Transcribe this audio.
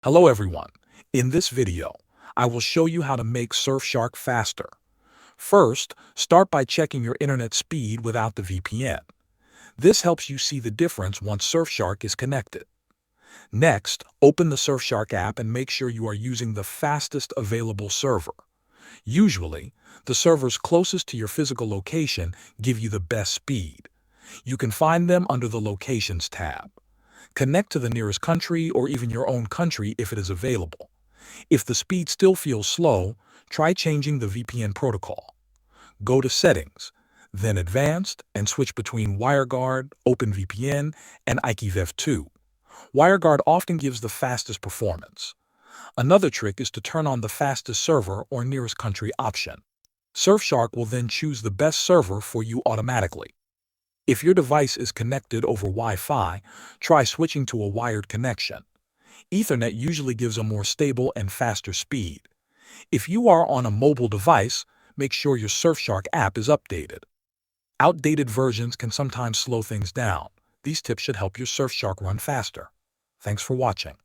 Hello everyone. In this video, I will show you how to make Surfshark faster. First, start by checking your internet speed without the VPN. This helps you see the difference once Surfshark is connected. Next, open the Surfshark app and make sure you are using the fastest available server. Usually, the servers closest to your physical location give you the best speed. You can find them under the Locations tab. Connect to the nearest country or even your own country if it is available. If the speed still feels slow, try changing the VPN protocol. Go to Settings, then Advanced, and switch between WireGuard, OpenVPN, and IPv2. WireGuard often gives the fastest performance. Another trick is to turn on the fastest server or nearest country option. Surfshark will then choose the best server for you automatically. If your device is connected over Wi-Fi, try switching to a wired connection. Ethernet usually gives a more stable and faster speed. If you are on a mobile device, make sure your Surfshark app is updated. Outdated versions can sometimes slow things down. These tips should help your Surfshark run faster. Thanks for watching.